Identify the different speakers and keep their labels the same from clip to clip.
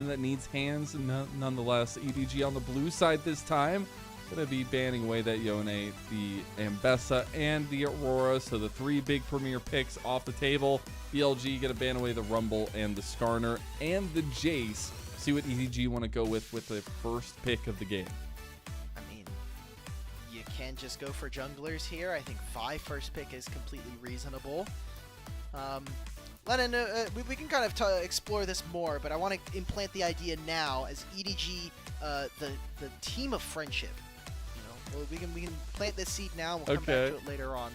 Speaker 1: that needs hands, nonetheless. EDG on the blue side this time. Going to be banning away that Yone, the Ambessa, and the Aurora. So the 3 big premier picks off the table. BLG going to ban away the Rumble and the Skarner and the Jace. See what EDG want to go with the first pick of the game.
Speaker 2: I mean, you can't just go for junglers here. I think 5 first pick is completely reasonable. Lennon, we can kind of explore this more, but I want to implant the idea now as EDG, the team of friendship. Well, we can plant this seed now, and we'll come back to it later on.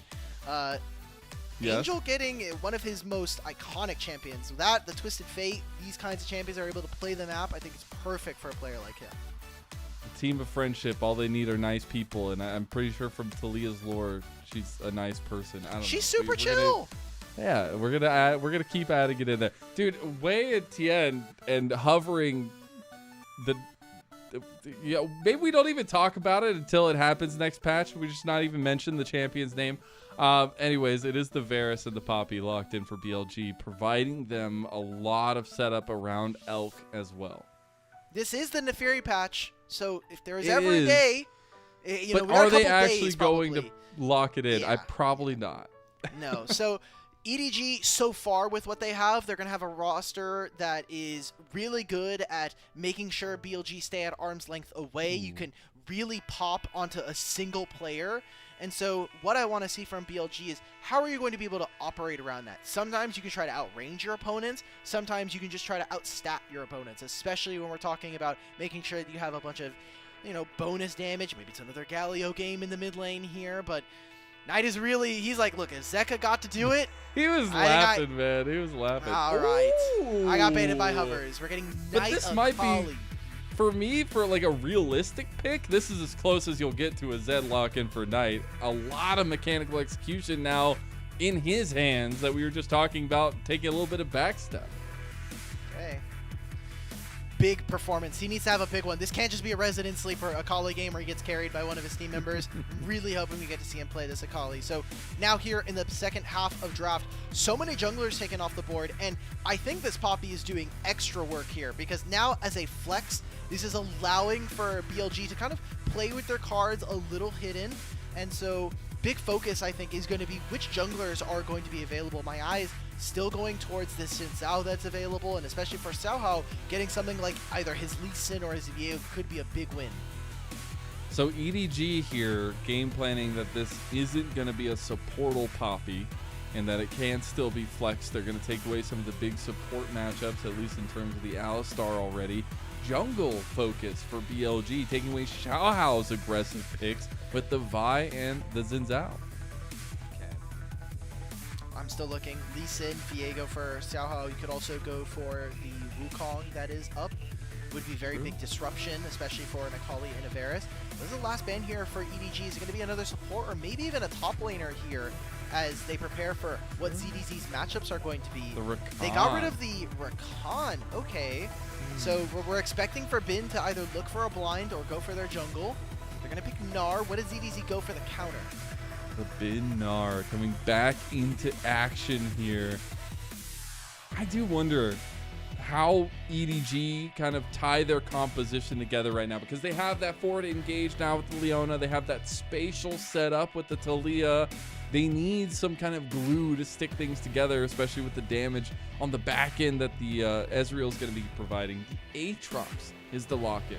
Speaker 2: Yes. Angel getting one of his most iconic champions. That, the Twisted Fate, these kinds of champions are able to play the map. I think it's perfect for a player like him.
Speaker 1: A team of friendship, all they need are nice people, and I'm pretty sure from Talia's lore, she's a nice person. I don't know.
Speaker 2: She's super chill.
Speaker 1: Yeah, we're gonna keep adding it in there, dude. Wei and Tien and hovering the. Maybe we don't even talk about it until it happens next patch. We just not even mention the champion's name. Anyways, it is the Varus and the Poppy locked in for BLG, providing them a lot of setup around Elk as well.
Speaker 2: This is the Neferi patch, so if there is ever a day,
Speaker 1: but are they actually going to lock it in?
Speaker 2: Yeah.
Speaker 1: Probably not.
Speaker 2: No. So EDG, so far with what they have, they're going to have a roster that is really good at making sure BLG stay at arm's length away. You can really pop onto a single player. And so what I want to see from BLG is how are you going to be able to operate around that? Sometimes you can try to outrange your opponents. Sometimes you can just try to outstat your opponents, especially when we're talking about making sure that you have a bunch of, bonus damage. Maybe it's another Galio game in the mid lane here, but Knight is really, he's like, look, if Zeka got to do it.
Speaker 1: He was laughing, man. He was laughing.
Speaker 2: All right. I got baited by hovers. We're getting Knight
Speaker 1: this
Speaker 2: of
Speaker 1: might
Speaker 2: Kali.
Speaker 1: be, for me, for like a realistic pick, this is as close as you'll get to a Zed lock-in for Knight. A lot of mechanical execution now in his hands that we were just talking about, taking a little bit of backstep.
Speaker 2: Okay. Big performance. He needs to have a big one. This can't just be a resident sleeper, Akali game where he gets carried by one of his team members. Really hoping we get to see him play this Akali. So now here in the second half of draft, so many junglers taken off the board, and I think this Poppy is doing extra work here because now as a flex, this is allowing for BLG to kind of play with their cards a little hidden, and so big focus I think is going to be which junglers are going to be available. My eyes still going towards this Xin Zhao that's available, and especially for Xiaohao, getting something like either his Lee Sin or his Viego could be a big win.
Speaker 1: So EDG here, game planning that this isn't going to be a supportal Poppy and that it can still be flexed. They're going to take away some of the big support matchups, at least in terms of the Alistar already. Jungle focus for BLG, taking away Xiaohao's aggressive picks with the Vi and the Xin Zhao.
Speaker 2: I'm still looking. Lee Sin, Viego for Xiaohao. You could also go for the Wukong that is up. Would be very big disruption, especially for an Akali and a Varus. This is the last ban here for EDG. Is it going to be another support or maybe even a top laner here as they prepare for what ZDZ's matchups are going to be?
Speaker 1: The Rakan.
Speaker 2: They got rid of the Rakan. Okay. So we're expecting for Bin to either look for a blind or go for their jungle. They're going to pick Gnar. What does ZDZ go for the counter?
Speaker 1: The Bin Gnar coming back into action here. I do wonder how EDG kind of tie their composition together right now, because they have that forward engage now with the Leona. They have that spatial setup with the Talia. They need some kind of glue to stick things together, especially with the damage on the back end that the Ezreal is going to be providing. The Aatrox is the lock-in.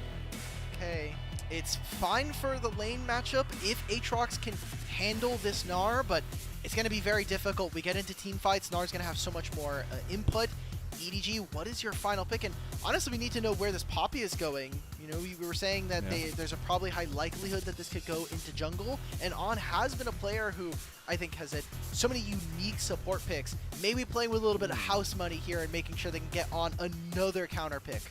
Speaker 2: Okay. It's fine for the lane matchup if Aatrox can handle this Gnar, but it's going to be very difficult. We get into team fights, Gnar's going to have so much more input. EDG, what is your final pick? And honestly, we need to know where this Poppy is going. You know, we were saying that there's a probably high likelihood that this could go into jungle, and On has been a player who I think has had so many unique support picks. Maybe playing with a little bit of house money here and making sure they can get On another counter pick.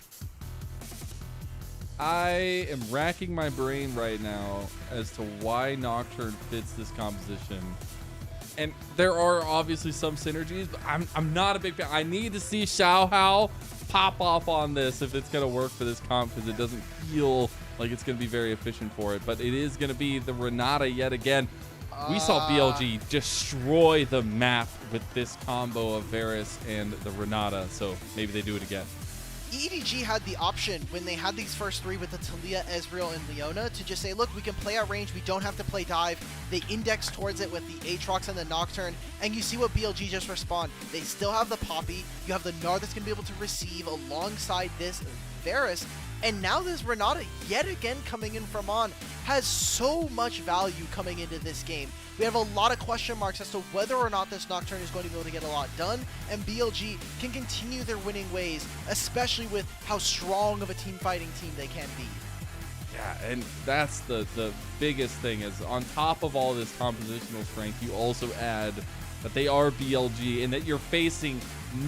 Speaker 1: I am racking my brain right now as to why Nocturne fits this composition. And there are obviously some synergies, but I'm not a big fan. I need to see Xiaohao pop off on this if it's going to work for this comp, because it doesn't feel like it's going to be very efficient for it. But it is going to be the Renata yet again. We saw BLG destroy the map with this combo of Varus and the Renata, so maybe they do it again.
Speaker 2: EDG had the option when they had these first 3 with the Talia, Ezreal, and Leona to just say, look, we can play at range, we don't have to play dive. They index towards it with the Aatrox and the Nocturne, and you see what BLG just respond. They still have the Poppy, you have the Gnar that's going to be able to receive alongside this Varus, and now this Renata yet again coming in from On has so much value coming into this game. We have a lot of question marks as to whether or not this Nocturne is going to be able to get a lot done, and BLG can continue their winning ways, especially with how strong of a team fighting team they can be.
Speaker 1: Yeah, and that's the biggest thing is on top of all this compositional strength, you also add that they are BLG and that you're facing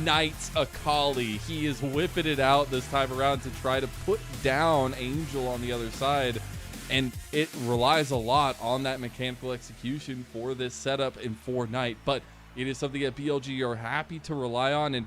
Speaker 1: Knight's Akali. He is whipping it out this time around to try to put down Angel on the other side. And it relies a lot on that mechanical execution for this setup and for Knight. But it is something that BLG are happy to rely on. And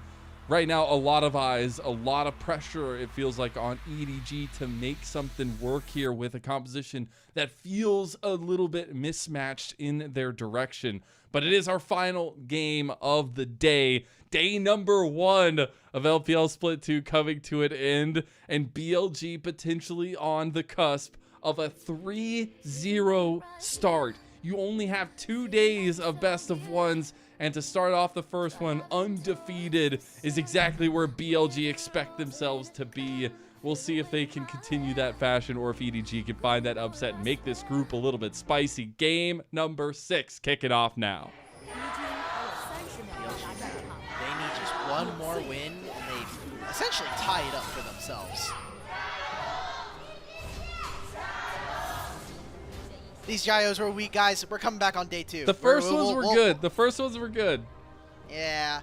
Speaker 1: right now, a lot of eyes, a lot of pressure, it feels like, on EDG to make something work here with a composition that feels a little bit mismatched in their direction. But it is our final game of the day. Day number 1 of LPL Split 2 coming to an end. And BLG potentially on the cusp of a 3-0 start. You only have 2 days of best of ones, and to start off the first one undefeated is exactly where BLG expect themselves to be. We'll see if they can continue that fashion or if EDG can find that upset and make this group a little bit spicy. Game number 6 kicking off now.
Speaker 2: They need just one more win, and they essentially tie it up for themselves. These Gyos were weak, guys. We're coming back on day 2.
Speaker 1: The first ones were good. The first ones were good.
Speaker 2: Yeah.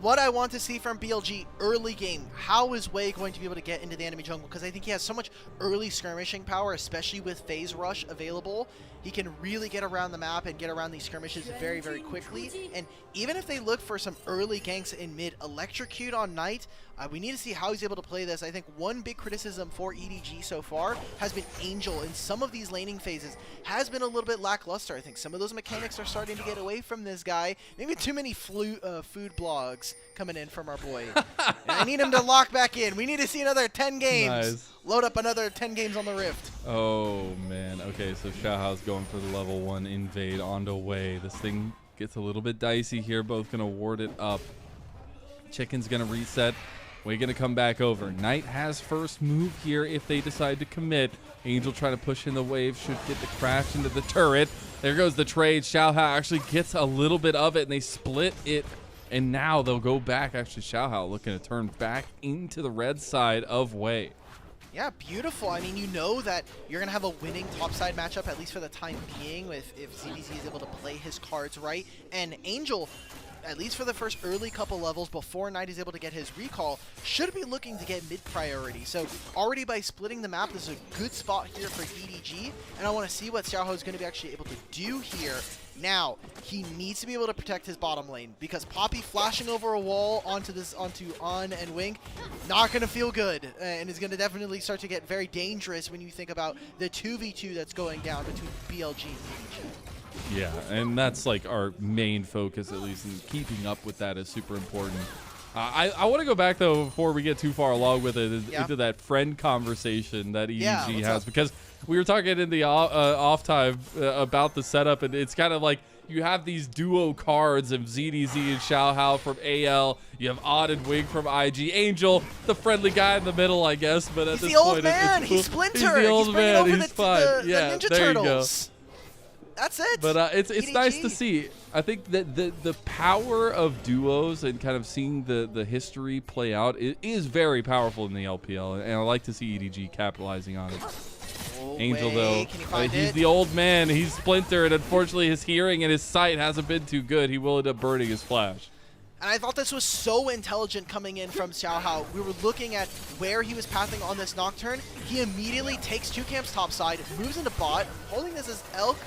Speaker 2: What I want to see from BLG early game, how is Wei going to be able to get into the enemy jungle? Because I think he has so much early skirmishing power, especially with Phase Rush available. He can really get around the map and get around these skirmishes very, very quickly. And even if they look for some early ganks in mid, electrocute on Knight, we need to see how he's able to play this. I think one big criticism for EDG so far has been Angel in some of these laning phases has been a little bit lackluster. I think some of those mechanics are starting to get away from this guy. Maybe too many food blogs coming in from our boy. And I need him to lock back in. We need to see another 10 games.
Speaker 1: Nice.
Speaker 2: Load up another 10 games on the Rift.
Speaker 1: Oh, man. Okay, so Xiaohao's going for the level 1 invade onto Wei. This thing gets a little bit dicey here. Both going to ward it up. Chicken's going to reset. Wei going to come back over. Knight has first move here if they decide to commit. Angel trying to push in the wave. Should get the crash into the turret. There goes the trade. Xiaohao actually gets a little bit of it, and they split it. And now they'll go back. Actually, Xiaohao looking to turn back into the red side of Wei.
Speaker 2: Yeah, beautiful. I mean, you know that you're going to have a winning topside matchup, at least for the time being, if ZDZ is able to play his cards right. And Angel, at least for the first early couple levels before Knight is able to get his recall, should be looking to get mid priority. So already by splitting the map, this is a good spot here for EDG. And I want to see what Xiaohao is going to be actually able to do here. Now, he needs to be able to protect his bottom lane because Poppy flashing over a wall onto On and Wink, not going to feel good, and is going to definitely start to get very dangerous when you think about the 2v2 that's going down between BLG and EDG.
Speaker 1: Yeah, and that's like our main focus, at least, and keeping up with that is super important. I want to go back, though, before we get too far along with it, into that friend conversation that EDG has, because we were talking in the off time about the setup, and it's kind of like you have these duo cards of ZDZ and Xiaohao from AL. You have Odd and Wing from IG. Angel, the friendly guy in the middle, I guess, but at this point,
Speaker 2: He's Splinter.
Speaker 1: He's the old man. He's fine.
Speaker 2: The
Speaker 1: there
Speaker 2: Ninja Turtles.
Speaker 1: You go.
Speaker 2: That's it.
Speaker 1: But it's
Speaker 2: EDG.
Speaker 1: nice to see. I think that the power of duos and kind of seeing the history play out is very powerful in the LPL, and I like to see EDG capitalizing on it. Angel, though, he's the old man. He's Splinter, and unfortunately his hearing and his sight hasn't been too good. He will end up burning his flash.
Speaker 2: And I thought this was so intelligent coming in from Xiaohao. We were looking at where he was pathing on this Nocturne. He immediately takes 2 camps topside, moves into bot, holding this as Elk,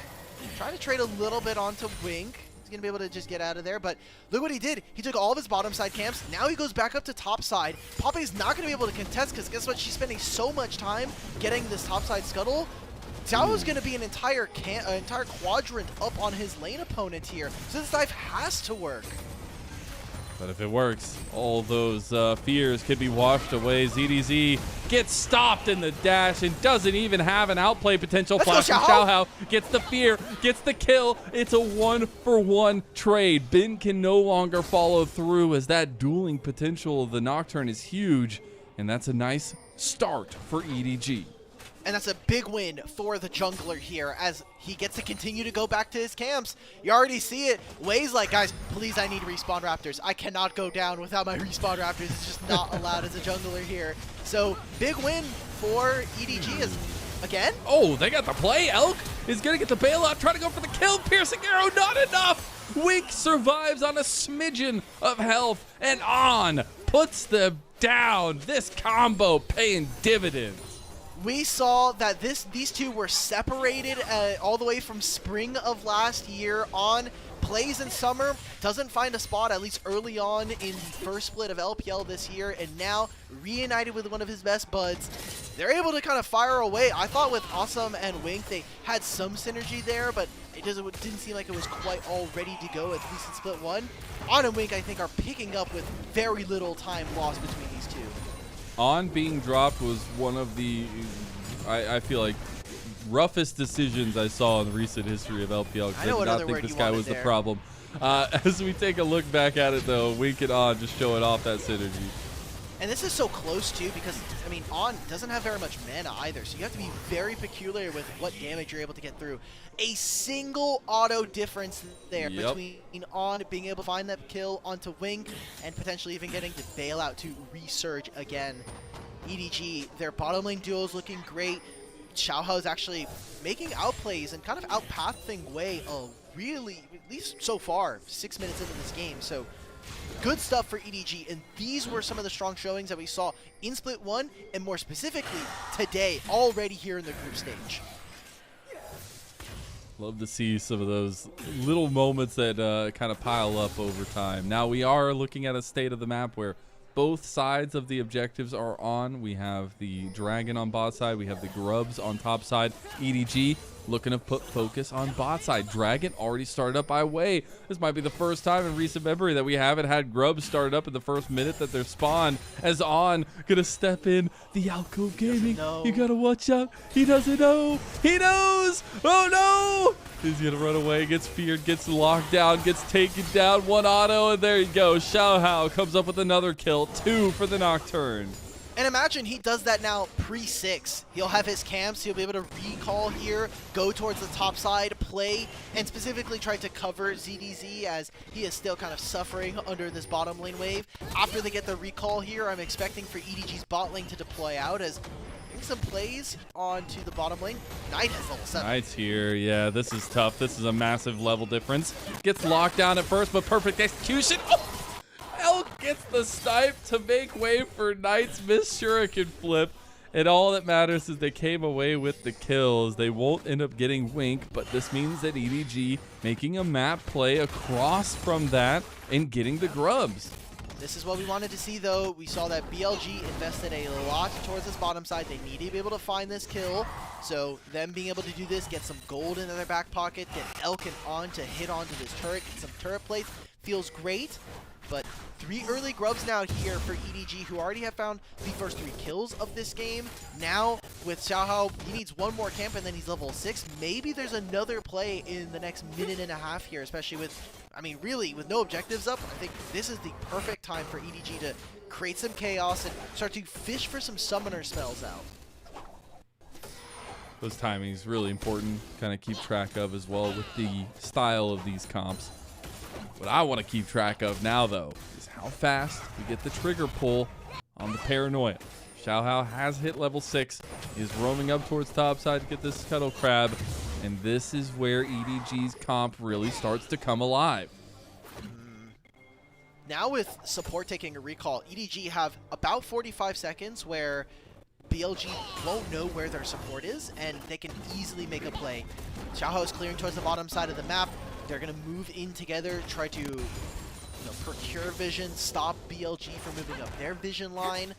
Speaker 2: trying to trade a little bit onto Wink. He's going to be able to just get out of there, but look what he did. He took all of his bottom side camps. Now he goes back up to top side. Poppy's not going to be able to contest because guess what? She's spending so much time getting this top side scuttle. Xiao's going to be an entire quadrant up on his lane opponent here, so this dive has to work.
Speaker 1: But if it works, all those fears could be washed away. ZDZ gets stopped in the dash and doesn't even have an outplay potential.
Speaker 2: Let's go,
Speaker 1: Xiaohao gets the fear, gets the kill. It's a 1-for-1 trade. Bin can no longer follow through as that dueling potential of the Nocturne is huge. And that's a nice start for EDG.
Speaker 2: And that's a big win for the jungler here as he gets to continue to go back to his camps. You already see it. Wei's like, guys, please, I need respawn raptors. I cannot go down without my respawn raptors. It's just not allowed as a jungler here. So big win for EDG as, again.
Speaker 1: Oh, they got the play. Elk is going to get the bailout, trying to go for the kill. Piercing arrow, not enough. Wink survives on a smidgen of health and on puts them down. This combo paying dividends.
Speaker 2: We saw that these two were separated all the way from spring of last year on. Plays in summer, doesn't find a spot, at least early on in the first split of LPL this year, and now reunited with one of his best buds. They're able to kind of fire away. I thought with Awesome and Wink, they had some synergy there, but it didn't seem like it was quite all ready to go, at least in split one. On and Wink, I think, are picking up with very little time lost between these two.
Speaker 1: On being dropped was one of the, I feel like, roughest decisions I saw in the recent history of LPL. I did not think this guy was the problem. As we take a look back at it, though, Wink and On just showing off that synergy.
Speaker 2: And this is so close, too, because, I mean, On doesn't have very much mana either, so you have to be very peculiar with what damage you're able to get through. A single auto difference there between On being able to find that kill onto Wink and potentially even getting to bail out to resurge again. EDG, their bottom lane duo is looking great. Xiaohao is actually making outplays and kind of outpathing Wei really, at least so far, 6 minutes into this game. So good stuff for EDG, and these were some of the strong showings that we saw in Split 1, and more specifically today, already here in the group stage.
Speaker 1: Love to see some of those little moments that kind of pile up over time. Now we are looking at a state of the map where both sides of the objectives are on. We have the Dragon on bot side. We have the Grubs on top side. EDG looking to put focus on bot side. Dragon already started up by Wei. This might be the first time in recent memory that we haven't had Grubs started up in the first minute that they're spawned. As On gonna step in. The AlkBattery Gaming. You gotta watch out. He doesn't know. He knows. Oh no! He's gonna run away, gets feared, gets locked down, gets taken down. One auto, and there you go. Xiaohao comes up with another kill. 2 for the Nocturne.
Speaker 2: And imagine he does that now pre-6. He'll have his camps, he'll be able to recall here, go towards the top side, play, and specifically try to cover ZDZ as he is still kind of suffering under this bottom lane wave. After they get the recall here, I'm expecting for EDG's bot lane to deploy out as some plays onto the bottom lane. Knight has level 7.
Speaker 1: Knight's here. Yeah, this is tough. This is a massive level difference. Gets locked down at first, but perfect execution. Oh! Elk gets the snipe to make way for Knight's missed shuriken flip. And all that matters is they came away with the kills. They won't end up getting Wink, but this means that EDG making a map play across from that and getting the Grubs.
Speaker 2: This is what we wanted to see, though. We saw that BLG invested a lot towards this bottom side. They need to be able to find this kill. So them being able to do this, get some gold in their back pocket, get Elk and On to hit onto this turret, get some turret plates, feels great. But 3 early Grubs now here for EDG, who already have found the first 3 kills of this game. Now, with Xiaohao, he needs one more camp and then he's level 6. Maybe there's another play in the next minute and a half here, especially with, I mean, really, with no objectives up. I think this is the perfect time for EDG to create some chaos and start to fish for some summoner spells out.
Speaker 1: Those timings really important, kind of keep track of as well with the style of these comps. What I want to keep track of now, though, is how fast we get the trigger pull on the Paranoia. Xiaohao has hit level 6, is roaming up towards top side to get this Scuttle Crab, and this is where EDG's comp really starts to come alive.
Speaker 2: Now with support taking a recall, EDG have about 45 seconds where BLG won't know where their support is, and they can easily make a play. Xiaohao is clearing towards the bottom side of the map. They're going to move in together, try to procure vision, stop BLG from moving up their vision line.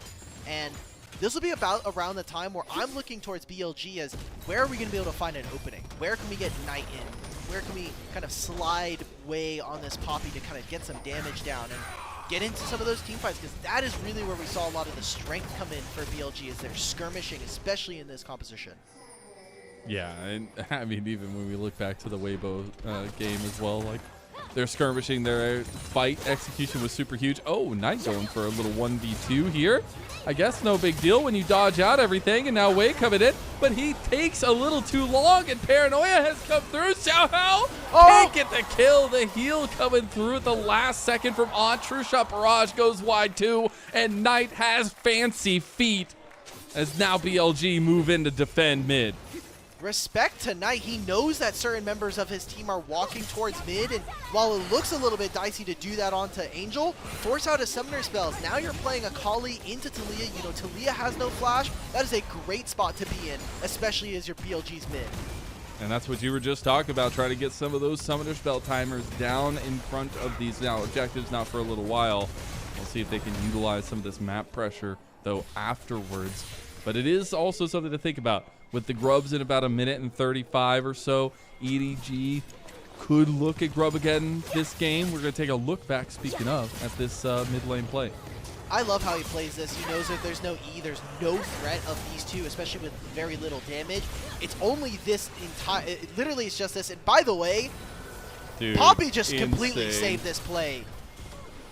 Speaker 2: And this will be about around the time where I'm looking towards BLG as where are we going to be able to find an opening? Where can we get Knight in? Where can we kind of slide way on this Poppy to kind of get some damage down? And get into some of those team fights, because that is really where we saw a lot of the strength come in for BLG, is their skirmishing, especially in this composition.
Speaker 1: Yeah, and I mean, even when we look back to the Weibo game as well, like their skirmishing, their fight execution was super huge. Oh, Knight going for a little 1v2 here. I guess no big deal when you dodge out everything, and now Wei coming in, but he takes a little too long, and Paranoia has come through. Xiaohao can't get the kill. The heal coming through at the last second from On. True Shot Barrage goes wide too, and Knight has fancy feet as now BLG move in to defend mid.
Speaker 2: Respect to Knight. He knows that certain members of his team are walking towards mid, and while it looks a little bit dicey to do that onto Angel, force out his summoner spells. Now you're playing Akali into Talia. You know, Talia has no flash. That is a great spot to be in, especially as your BLG's mid.
Speaker 1: And that's what you were just talking about, trying to get some of those summoner spell timers down in front of these now objectives now for a little while. We'll see if they can utilize some of this map pressure, though, afterwards. But it is also something to think about. With the grubs in about 1:35 or so, EDG could look at grub again this game. We're going to take a look back, speaking of, at this mid lane play.
Speaker 2: I love how he plays this. He knows that there's no E, there's no threat of these two, especially with very little damage. It's only this entire, literally it's just this. And by the way,
Speaker 1: Dude,
Speaker 2: Poppy just
Speaker 1: insane.
Speaker 2: completely saved this play.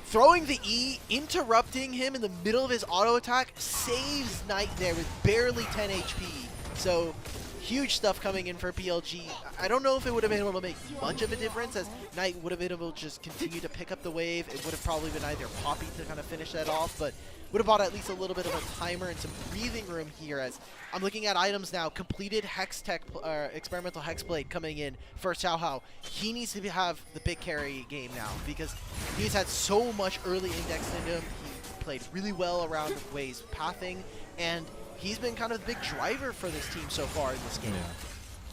Speaker 2: Throwing the E, interrupting him in the middle of his auto attack, saves Knight there with barely 10 HP. So, huge stuff coming in for BLG. I don't know if it would have been able to make much of a difference, as Knight would have been able to just continue to pick up the wave. It would have probably been either Poppy to kind of finish that off, but would have bought at least a little bit of a timer and some breathing room here. As I'm looking at items now, completed Hex Tech, Experimental Hex Blade coming in for Xiaohao. He needs to have the big carry game now, because he's had so much early index into him. He played really well around Wei's pathing, and he's been kind of the big driver for this team so far in this game.
Speaker 1: Yeah.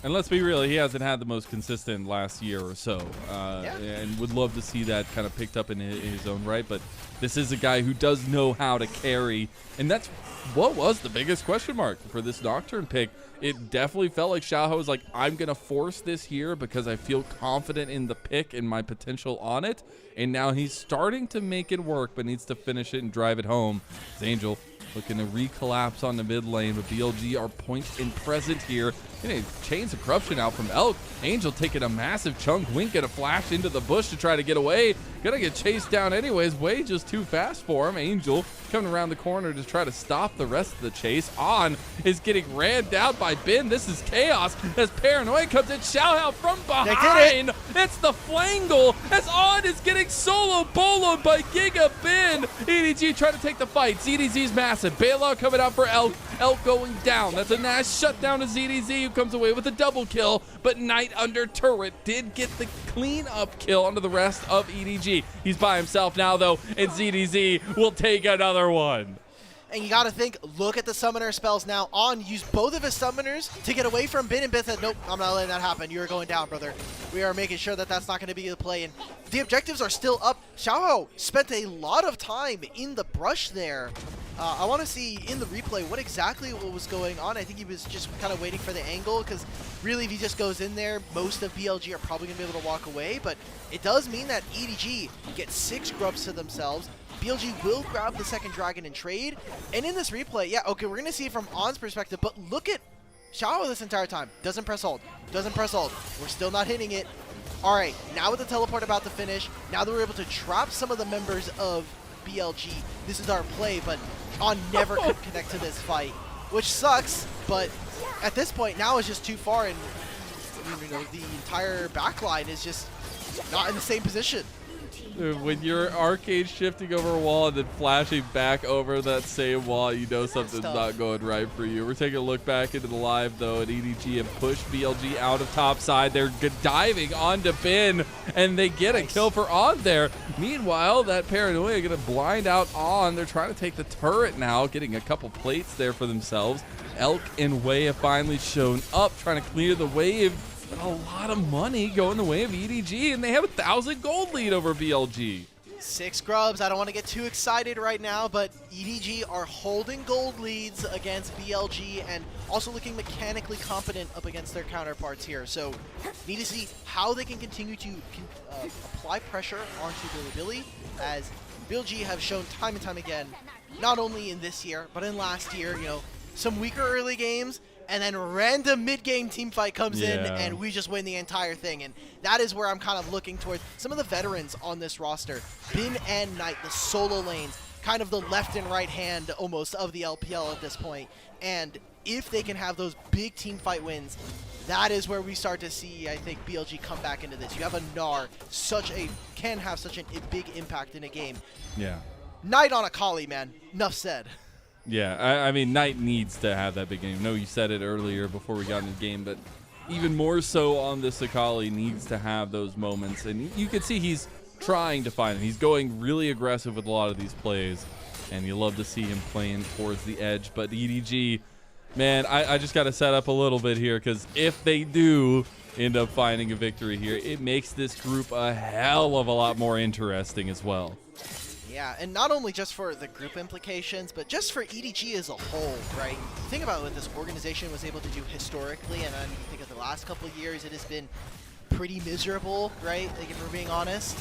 Speaker 1: And let's be real, he hasn't had the most consistent last year or so. And would love to see that kind of picked up in his own right. But this is a guy who does know how to carry. And that's what was the biggest question mark for this Nocturne pick. It definitely felt like Xiaohao was like, I'm going to force this here because I feel confident in the pick and my potential on it. And now he's starting to make it work, but needs to finish it and drive it home. It's Angel looking to recollapse on the mid lane, but BLG are point and present here. Getting Chains of Corruption out from Elk. Angel taking a massive chunk. Wink get a flash into the bush to try to get away. Gonna get chased down anyways. Way just too fast for him. Angel coming around the corner to try to stop the rest of the chase. On is getting ran down by Ben. This is chaos as Paranoia comes in. Xiaohao from behind. It's the Flangle as On is getting solo boloed by Giga Ben. EDG trying to take the fight. ZDZ's massive. Bailout coming out for Elk. Elk going down. That's a nice shutdown to ZDZ, who comes away with a double kill, but Knight under turret did get the clean up kill onto the rest of EDG. He's by himself now though, and ZDZ will take another one.
Speaker 2: And you gotta think, look at the summoner spells now. On used both of his summoners to get away from Bin, and Bin said, nope, I'm not letting that happen. You're going down, brother. We are making sure that that's not going to be the play. And the objectives are still up. Xiaohao spent a lot of time in the brush there. I want to see in the replay what exactly was going on. I think he was just kind of waiting for the angle, because really if he just goes in there, most of BLG are probably going to be able to walk away. But it does mean that EDG gets 6 grubs to themselves. BLG will grab the second dragon and trade. And in this replay, yeah, okay, we're going to see it from On's perspective, but look at Xiaohao this entire time. Doesn't press hold. Doesn't press hold. We're still not hitting it. All right, now with the teleport about to finish, now that we're able to trap some of the members of BLG, this is our play, but On never could connect to this fight, which sucks, but at this point now it's just too far, and you know, the entire backline is just not in the same position.
Speaker 1: When you're arcade shifting over a wall and then flashing back over that same wall, you know something's not going right for you. We're taking a look back into the live, though, and EDG have pushed BLG out of top side. They're diving onto Bin, and they get a kill for On there. Meanwhile, that Paranoia going to blind out On. They're trying to take the turret now, getting a couple plates there for themselves. Elk and Wei have finally shown up, trying to clear the wave. But a lot of money going the way of EDG, and they have 1,000 gold lead over BLG.
Speaker 2: 6 grubs. I don't want to get too excited right now, but EDG are holding gold leads against BLG and also looking mechanically competent up against their counterparts here. So need to see how they can continue to apply pressure onto Bilibili, as BLG have shown time and time again, not only in this year, but in last year, you know, some weaker early games, and then random mid-game team fight comes in, and we just win the entire thing. And that is where I'm kind of looking towards some of the veterans on this roster. Bin and Knight, the solo lanes, kind of the left and right hand almost of the LPL at this point. And if they can have those big team fight wins, that is where we start to see, I think, BLG come back into this. You have a Gnar, can have such a big impact in a game.
Speaker 1: Yeah.
Speaker 2: Knight on Akali, man. Enough said.
Speaker 1: Yeah, I mean, Knight needs to have that big game. I know you said it earlier before we got in the game, but even more so on this Akali needs to have those moments. And you can see he's trying to find them. He's going really aggressive with a lot of these plays, and you love to see him playing towards the edge. But EDG, man, I just got to set up a little bit here, because if they do end up finding a victory here, it makes this group a hell of a lot more interesting as well.
Speaker 2: Yeah, and not only just for the group implications, but just for EDG as a whole, right? Think about what this organization was able to do historically, and then you think of the last couple of years, it has been pretty miserable, right? Like, if we're being honest.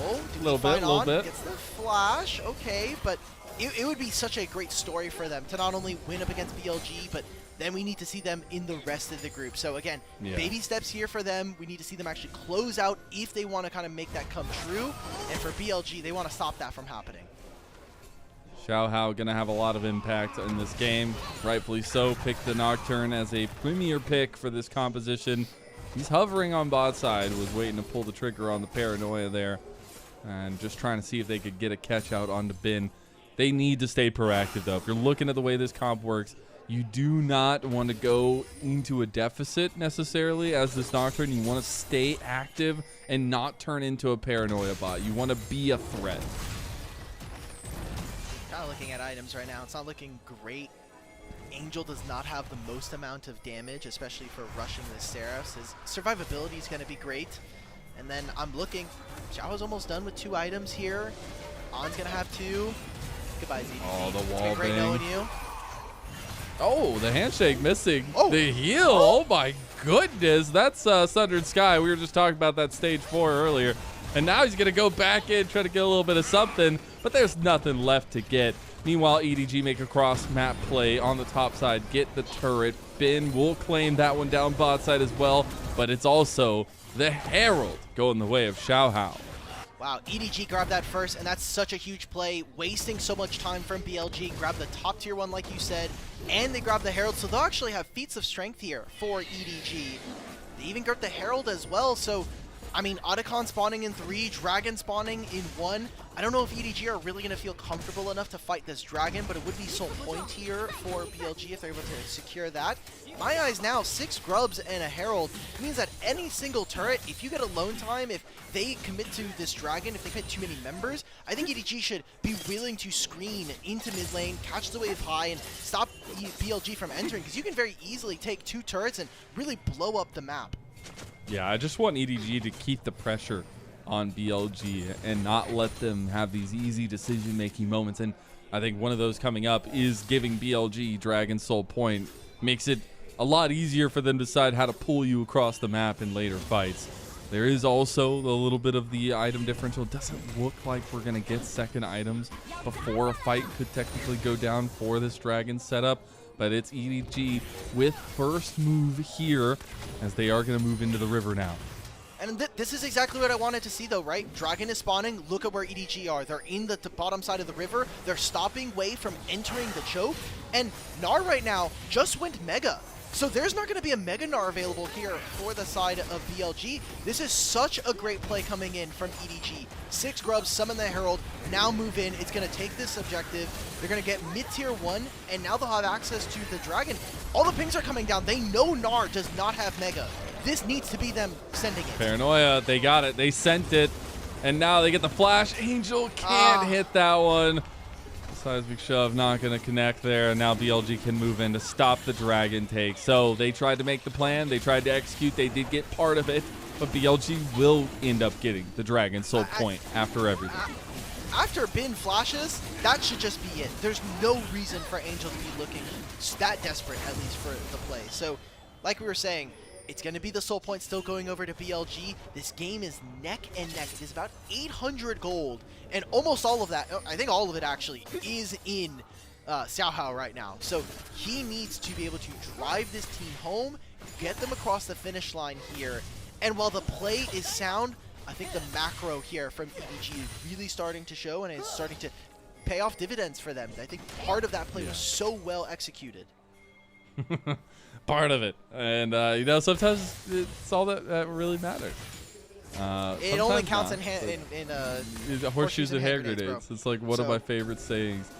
Speaker 2: Oh, do we find on? Gets the flash, okay, but it would be such a great story for them to not only win up against BLG, but then we need to see them in the rest of the group. So again, baby steps here for them. We need to see them actually close out if they want to kind of make that come true. And for BLG, they want to stop that from happening.
Speaker 1: Xiaohao going to have a lot of impact in this game. Rightfully so. Picked the Nocturne as a premier pick for this composition. He's hovering on bot side. Was waiting to pull the trigger on the Paranoia there. And just trying to see if they could get a catch out onto Bin. They need to stay proactive, though. If you're looking at the way this comp works, you do not want to go into a deficit necessarily as this Nocturne. You want to stay active and not turn into a Paranoia bot. You want to be a threat.
Speaker 2: Kind of looking at items right now. It's not looking great. Angel does not have the most amount of damage, especially for rushing the Seraphs. His survivability is going to be great. And then I'm looking. Xiaohao's almost done with 2 items here. On's going to have 2. Goodbye, ZDG.
Speaker 1: Oh, the wall
Speaker 2: it's been great knowing you.
Speaker 1: Oh, the handshake missing. Oh. The heal. Oh, my goodness. That's Sundered Sky. We were just talking about that stage 4 earlier. And now he's going to go back in, try to get a little bit of something. But there's nothing left to get. Meanwhile, EDG make a cross-map play on the top side. Get the turret. Bin will claim that one down bot side as well. But it's also the Herald going the way of Xiaohao.
Speaker 2: Wow, EDG grabbed that first, and that's such a huge play, wasting so much time from BLG. Grab the top tier 1, like you said, and they grab the Herald, so they'll actually have feats of strength here for EDG. They even grab the Herald as well, so, I mean, Otacon spawning in 3, Dragon spawning in 1. I don't know if EDG are really going to feel comfortable enough to fight this Dragon, but it would be so point here for BLG if they're able to secure that. My eyes now, 6 grubs and a Herald means that any single turret, if you get alone time, if they commit to this Dragon, if they commit too many members, I think EDG should be willing to screen into mid lane, catch the wave high, and stop BLG from entering, because you can very easily take 2 turrets and really blow up the map.
Speaker 1: Yeah, I just want EDG to keep the pressure on BLG and not let them have these easy decision-making moments. And I think one of those coming up is giving BLG Dragon Soul Point. Makes it a lot easier for them to decide how to pull you across the map in later fights. There is also a little bit of the item differential. It doesn't look like we're going to get second items before a fight could technically go down for this Dragon setup. But it's EDG with first move here, as they are going to move into the river now.
Speaker 2: And this is exactly what I wanted to see, though, right? Dragon is spawning. Look at where EDG are. They're in the bottom side of the river. They're stopping Wei from entering the choke. And Gnar right now just went Mega. So there's not going to be a Mega Gnar available here for the side of BLG. This is such a great play coming in from EDG. 6 grubs, summon the Herald, now move in. It's going to take this objective. They're going to get mid-tier 1, and now they'll have access to the Dragon. All the pings are coming down. They know Gnar does not have Mega. This needs to be them sending it.
Speaker 1: Paranoia, they got it. They sent it. And now they get the flash. Angel can't hit that one. Seismic shove not going to connect there. And now BLG can move in to stop the Dragon take. So they tried to make the plan. They tried to execute. They did get part of it. But BLG will end up getting the Dragon Soul Point after everything.
Speaker 2: After Bin flashes, that should just be it. There's no reason for Angel to be looking that desperate, at least for the play. So, like we were saying, It's going to be the soul point still going over to BLG. This game is neck and neck. It is about 800 gold, and almost all of that, I think all of it actually, is in Xiaohao right now. So he needs to be able to drive this team home, get them across the finish line here, and while the play is sound, I think the macro here from EDG is really starting to show, and it's starting to pay off dividends for them. I think part of that play was so well executed.
Speaker 1: Part of it, and you know, sometimes it's all that really matters.
Speaker 2: It only counts
Speaker 1: not,
Speaker 2: in
Speaker 1: horseshoes and hand grenades.
Speaker 2: bro.
Speaker 1: It's like one of my favorite sayings.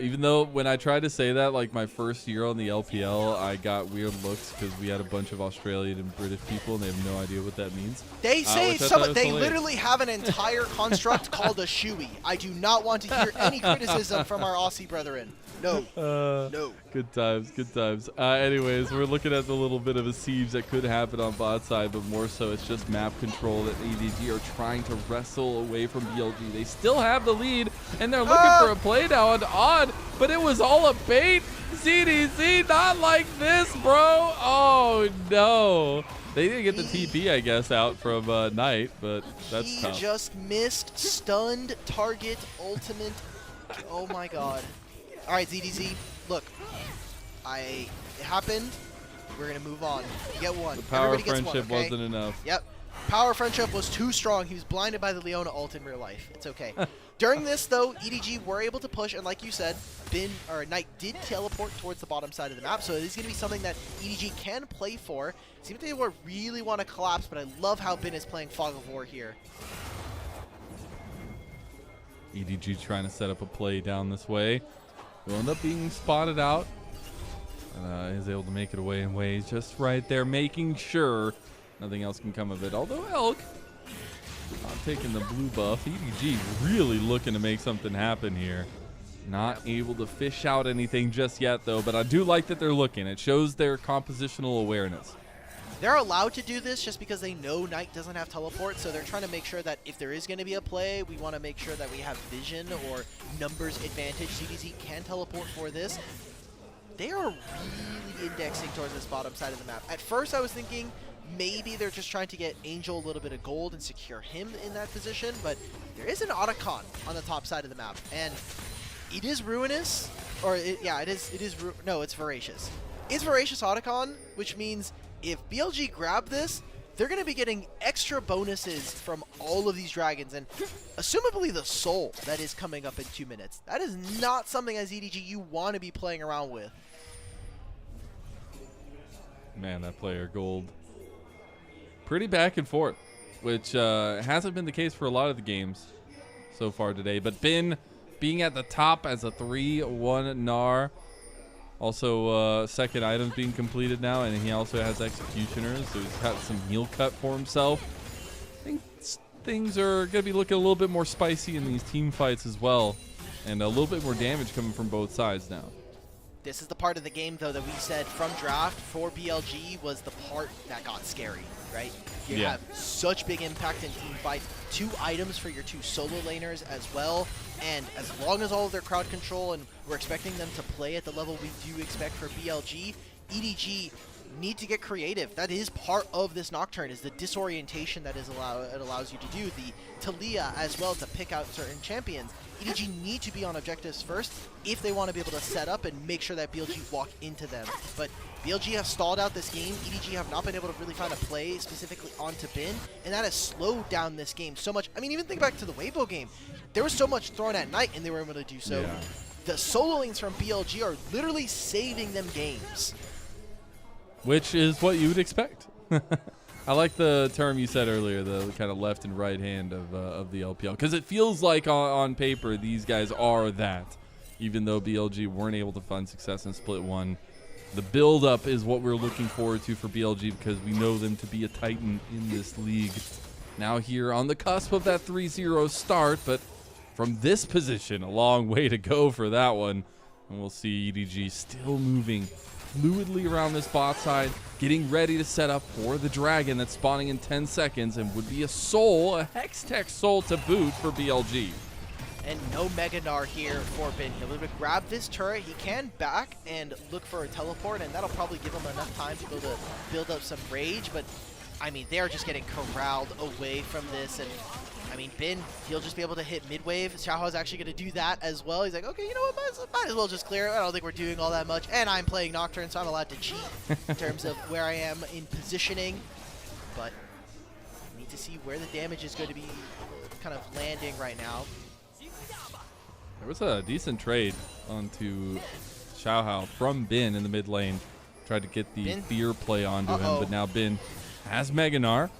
Speaker 1: Even though when I tried to say that, like my first year on the LPL, I got weird looks because we had a bunch of Australian and British people, and they have no idea what that means.
Speaker 2: They say they literally have an entire construct called a shoey. I do not want to hear any criticism from our Aussie brethren. No. No.
Speaker 1: Good times, good times. Anyways, we're looking at the little bit of a siege that could happen on bot side, but more so it's just map control that EDG are trying to wrestle away from BLG. They still have the lead, and they're looking for a play now on Odd, but it was all a bait. CDC, not like this, bro. Oh, no. They didn't get the TP, I guess, out from Knight, but that's tough.
Speaker 2: He just missed stunned target ultimate. Oh, my God. All right, ZDZ, look, it happened. We're going to move on. You get one.
Speaker 1: The power
Speaker 2: Everybody
Speaker 1: of
Speaker 2: gets
Speaker 1: friendship
Speaker 2: one, okay?
Speaker 1: wasn't enough.
Speaker 2: Yep. Power of friendship was too strong. He was blinded by the Leona ult in real life. It's okay. During this, though, EDG were able to push, and like you said, Knight did teleport towards the bottom side of the map, so it is going to be something that EDG can play for. It seems they really want to collapse, but I love how Bin is playing Fog of War here.
Speaker 1: EDG trying to set up a play down this way. Will end up being spotted out. Is able to make it away in ways just right there, making sure nothing else can come of it. Although Elk not taking the blue buff. EDG really looking to make something happen here. Not able to fish out anything just yet, though, but I do like that they're looking. It shows their compositional awareness.
Speaker 2: They're allowed to do this just because they know Knight doesn't have teleport, so they're trying to make sure that if there is going to be a play, we want to make sure that we have vision or numbers advantage. CDZ can teleport for this. They are really indexing towards this bottom side of the map. At first, I was thinking maybe they're just trying to get Angel a little bit of gold and secure him in that position, but there is an Otacon on the top side of the map, and it is ruinous, or no, it's Voracious. It's Voracious Otacon, which means if BLG grab this, they're going to be getting extra bonuses from all of these dragons, and assumably the soul that is coming up in 2 minutes. That is not something as EDG you want to be playing around with.
Speaker 1: Man, that player gold. Pretty back and forth, which hasn't been the case for a lot of the games so far today. But Bin being at the top as a 3-1 Gnar. Also, second item being completed now, and he also has Executioners, so he's got some heal cut for himself. I think things are going to be looking a little bit more spicy in these team fights as well, and a little bit more damage coming from both sides now.
Speaker 2: This is the part of the game, though, that we said from draft for BLG was the part that got scary, right? You have such big impact in team fights. 2 items for your 2 solo laners as well. And as long as all of their crowd control, and we're expecting them to play at the level we do expect for BLG, EDG need to get creative. That is part of this Nocturne, is the disorientation that it allows you to do. The Talia as well, to pick out certain champions. EDG need to be on objectives first if they want to be able to set up and make sure that BLG walk into them. But BLG have stalled out this game. EDG have not been able to really find a play specifically onto Bin, and that has slowed down this game so much. I mean, even think back to the Weibo game. There was so much thrown at Knight, and they were able to do so. Yeah. The solo lanes from BLG are literally saving them games.
Speaker 1: Which is what you would expect. I like the term you said earlier, the kind of left and right hand of the LPL, because it feels like on paper these guys are that, even though BLG weren't able to find success in Split 1. The build-up is what we're looking forward to for BLG, because we know them to be a titan in this league. Now here on the cusp of that 3-0 start, but from this position, a long way to go for that one. And we'll see EDG still moving fluidly around this bot side, getting ready to set up for the dragon that's spawning in 10 seconds and would be a soul, a Hextech soul to boot for BLG.
Speaker 2: And no Mega Gnar here for Bin. He'll be able to grab this turret. He can back and look for a teleport, and that'll probably give him enough time to be able to build up some rage. But, I mean, they're just getting corralled away from this. And, I mean, Bin, he'll just be able to hit mid-wave. Xiaohao's actually going to do that as well. He's like, okay, you know what, might as well just clear it. I don't think we're doing all that much. And I'm playing Nocturne, so I'm allowed to cheat in terms of where I am in positioning. But I need to see where the damage is going to be kind of landing right now.
Speaker 1: There was a decent trade onto Xiaohao from Bin in the mid lane. Tried to get the fear play onto him, but now Bin has Mega Gnar.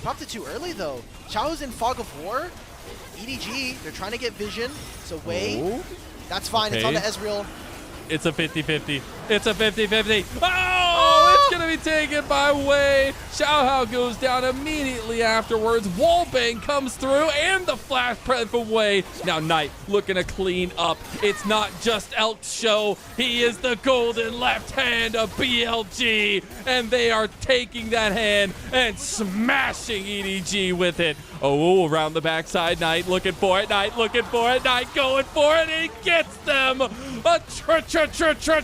Speaker 2: Popped it too early, though. Xiaohao's in Fog of War. EDG, they're trying to get vision. So Wei, that's fine. It's on the Ezreal.
Speaker 1: It's a 50-50. It's a 50-50. Oh, it's going to be taken by Wei. Xiaohao goes down immediately afterwards. Wallbang comes through, and the flash prep from Wei. Now Knight looking to clean up. It's not just Elk's show. He is the golden left hand of BLG, and they are taking that hand and smashing EDG with it. Oh, around the backside, Knight looking for it, Knight looking for it, Knight going for it, and he gets them a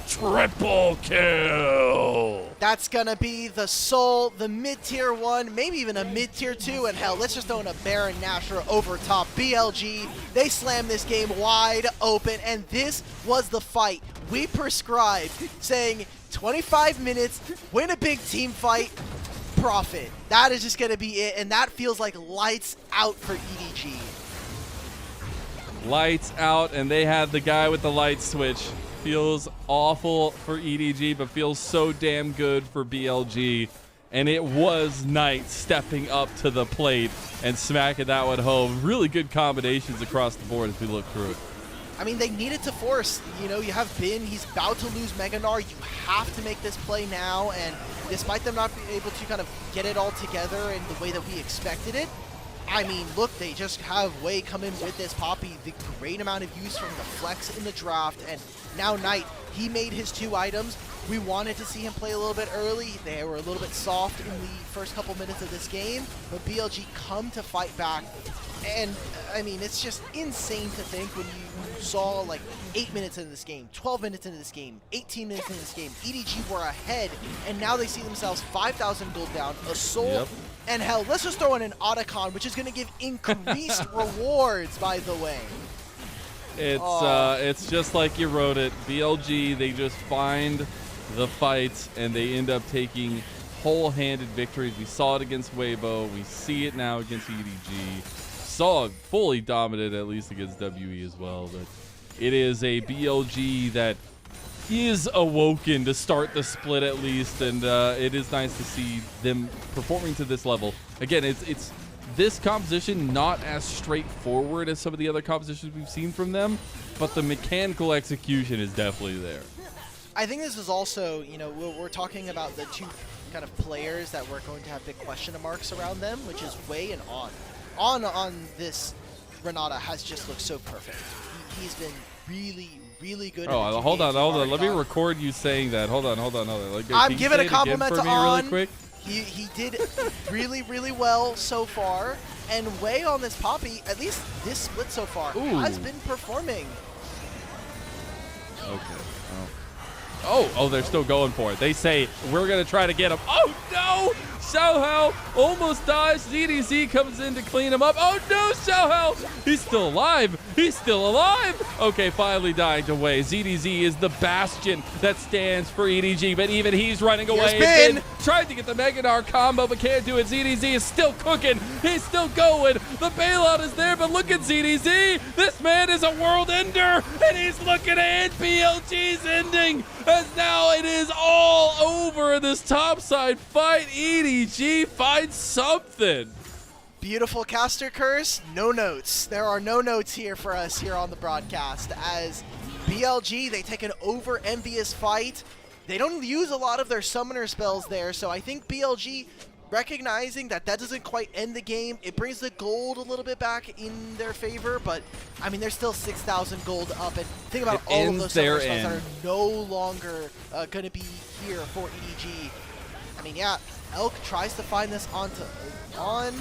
Speaker 1: triple kill.
Speaker 2: That's gonna be the Soul, the mid-tier 1, maybe even a mid-tier 2, and hell, let's just throw in a Baron Nashor over top. BLG, they slam this game wide open, and this was the fight we prescribed, saying 25 minutes, win a big team fight, profit. That is just going to be it, and that feels like lights out for EDG.
Speaker 1: Lights out, and they had the guy with the light switch. Feels awful for EDG, but feels so damn good for BLG. And it was Knight stepping up to the plate and smacking that one home. Really good combinations across the board as we look through it.
Speaker 2: I mean, they needed to force. You know, you have Bin, he's about to lose Mega Gnar. You have to make this play now, and despite them not being able to kind of get it all together in the way that we expected it, I mean, look, they just have Wei come in with this Poppy, the great amount of use from the flex in the draft, and now Knight, he made his 2 items. We wanted to see him play a little bit early. They were a little bit soft in the first couple minutes of this game, but BLG come to fight back. And, I mean, it's just insane to think when you saw, like, 8 minutes into this game, 12 minutes into this game, 18 minutes into this game, EDG were ahead, and now they see themselves 5,000 gold down, a soul, and hell, let's just throw in an Otacon, which is going to give increased rewards, by the way.
Speaker 1: It's just like you wrote it. BLG, they just find the fights, and they end up taking whole-handed victories. We saw it against Weibo. We see it now against EDG. Saw it fully dominant, at least against WE as well. But it is a BLG that is awoken to start the split at least, and it is nice to see them performing to this level. Again, it's this composition not as straightforward as some of the other compositions we've seen from them, but the mechanical execution is definitely there.
Speaker 2: I think this is also, you know, we're talking about the 2 kind of players that we're going to have big question marks around them, which is Wei and On this Renata has just looked so perfect. He's been really good.
Speaker 1: Oh, hold on. Let me record you saying that. Hold on. Like,
Speaker 2: I'm giving a compliment to On.
Speaker 1: Really quick?
Speaker 2: He did really well so far. And Wei on this Poppy, at least this split so far, has been performing.
Speaker 1: Okay. Oh, they're still going for it. They say, we're going to try to get him. Oh, no! Xiaohao almost dies. ZDZ comes in to clean him up. Oh, no, Xiaohao! He's still alive. He's still alive. Okay, finally dying to Wei. ZDZ is the bastion that stands for EDG, but even he's running away.
Speaker 2: Bin
Speaker 1: tried to get the Mega Gnar combo, but can't do it. ZDZ is still cooking. He's still going. The bailout is there, but look at ZDZ. This man is a world ender, and he's looking to end BLG's ending, as now it is all over this topside fight. EDG finds something.
Speaker 2: Beautiful caster curse, no notes. There are no notes here for us here on the broadcast, as BLG, they take an over envious fight. They don't use a lot of their summoner spells there, so I think BLG, recognizing that doesn't quite end the game, it brings the gold a little bit back in their favor, but I mean, there's still 6,000 gold up, and think about all of those summoner spells that are no longer going to be here for EDG. I mean, yeah, Elk tries to find this onto On.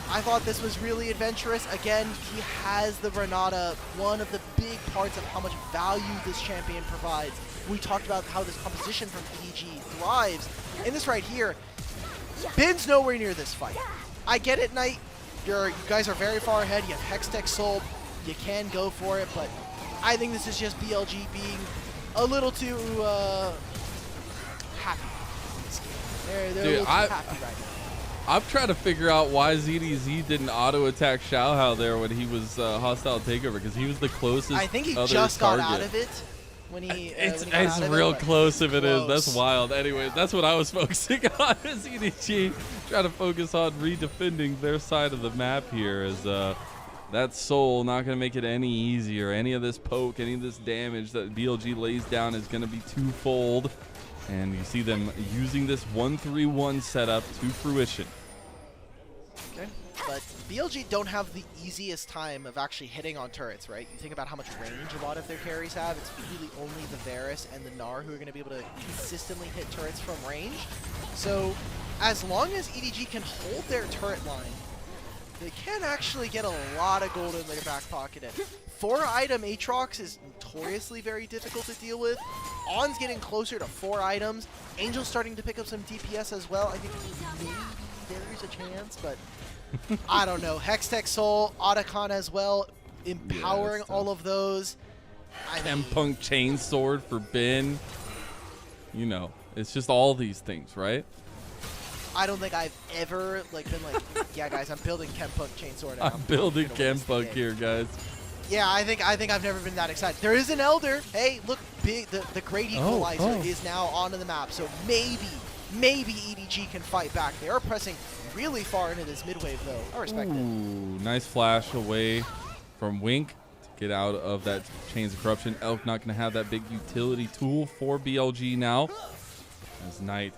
Speaker 2: I thought this was really adventurous. Again, he has the Renata, one of the big parts of how much value this champion provides. We talked about how this composition from EDG thrives. In this right here, Bin's nowhere near this fight. I get it, Knight. You guys are very far ahead. You have Hextech Soul. You can go for it, but I think this is just BLG being a little too happy in this game. They're a little too happy right now.
Speaker 1: I'm trying to figure out why ZDZ didn't auto-attack Xiaohao there when he was hostile takeover, because he was the closest.
Speaker 2: I think he
Speaker 1: other
Speaker 2: just
Speaker 1: target.
Speaker 2: got out of it when he.
Speaker 1: It's
Speaker 2: got
Speaker 1: real close if it is.
Speaker 2: close.
Speaker 1: That's wild. Anyways, that's what I was focusing on. Is EDG trying to focus on redefending their side of the map here, as that Soul not going to make it any easier. Any of this poke, any of this damage that BLG lays down is going to be twofold. And you see them using this 1-3-1 setup to fruition.
Speaker 2: Okay. But BLG don't have the easiest time of actually hitting on turrets, right? You think about how much range a lot of their carries have. It's really only the Varus and the Gnar who are going to be able to consistently hit turrets from range. So as long as EDG can hold their turret line, they can actually get a lot of gold in their back pocket. And 4-item Aatrox is notoriously very difficult to deal with. On's getting closer to 4 items. Angel's starting to pick up some DPS as well. I think maybe there's a chance, but I don't know. Hextech Soul, Otacon as well, empowering all of those.
Speaker 1: Punk Chainsword for Bin. You know, it's just all these things, right?
Speaker 2: I don't think I've ever been like, yeah, guys, I'm building Chempunk Chainsword.
Speaker 1: I'm building Chempunk here, guys.
Speaker 2: Yeah, I think I've never been that excited. There is an Elder. Hey, look, big. The Great Equalizer is now onto the map. So maybe EDG can fight back. They are pressing really far into this mid wave, though. I respect it.
Speaker 1: Nice flash away from Wink to get out of that Chains of Corruption. Elk not going to have that big utility tool for BLG now. As Knight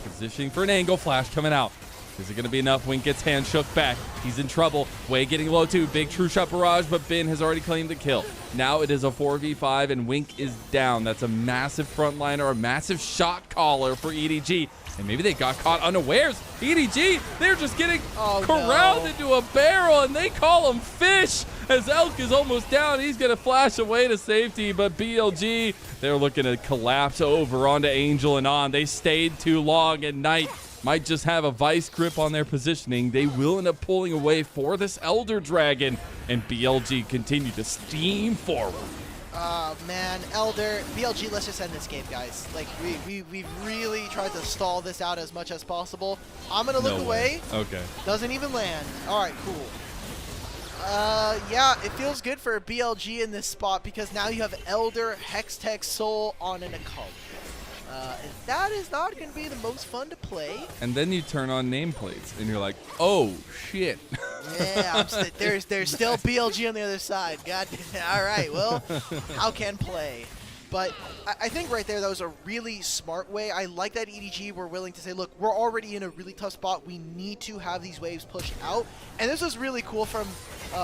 Speaker 1: positioning for an angle flash coming out. Is it going to be enough? Wink gets hand shook back. He's in trouble. Way getting low too. Big true shot barrage, but Bin has already claimed the kill. Now it is a 4v5 and Wink is down. That's a massive frontliner, a massive shot caller for EDG. And maybe they got caught unawares. EDG, they're just getting corralled into a barrel and they call him fish. As Elk is almost down, he's going to flash away to safety, but BLG, they're looking to collapse over onto Angel and on. They stayed too long, and Knight might just have a vice grip on their positioning. They will end up pulling away for this Elder Dragon, and BLG continue to steam forward.
Speaker 2: Man, Elder, BLG, let's just end this game, guys. Like, we've really tried to stall this out as much as possible. I'm going to look away.
Speaker 1: Okay. Doesn't
Speaker 2: even land. All right, cool. Yeah, it feels good for BLG in this spot because now you have Elder, Hextech, Soul on an Occult. That is not going to be the most fun to play.
Speaker 1: And then you turn on nameplates, and you're like, oh, shit.
Speaker 2: Yeah, there's still BLG on the other side. God damn. All right, well, how can play? But I think right there, that was a really smart way. I like that EDG were willing to say, look, we're already in a really tough spot. We need to have these waves pushed out. And this was really cool from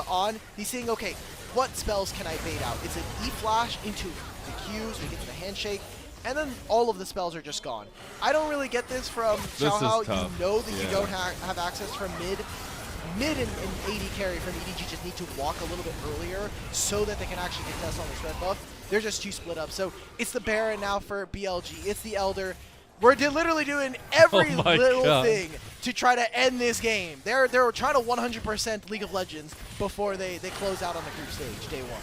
Speaker 2: On. He's saying, okay, what spells can I bait out? It's an E-Flash into the Q, so he gets the handshake. And then all of the spells are just gone. I don't really get this from Xiaohao. You know that you don't have access from mid and AD carry from EDG just need to walk a little bit earlier so that they can actually contest on this red buff. They're just too split up. So it's the Baron now for BLG. It's the Elder. We're literally doing every little thing to try to end this game. They're trying to 100% League of Legends before they close out on the group stage, day one.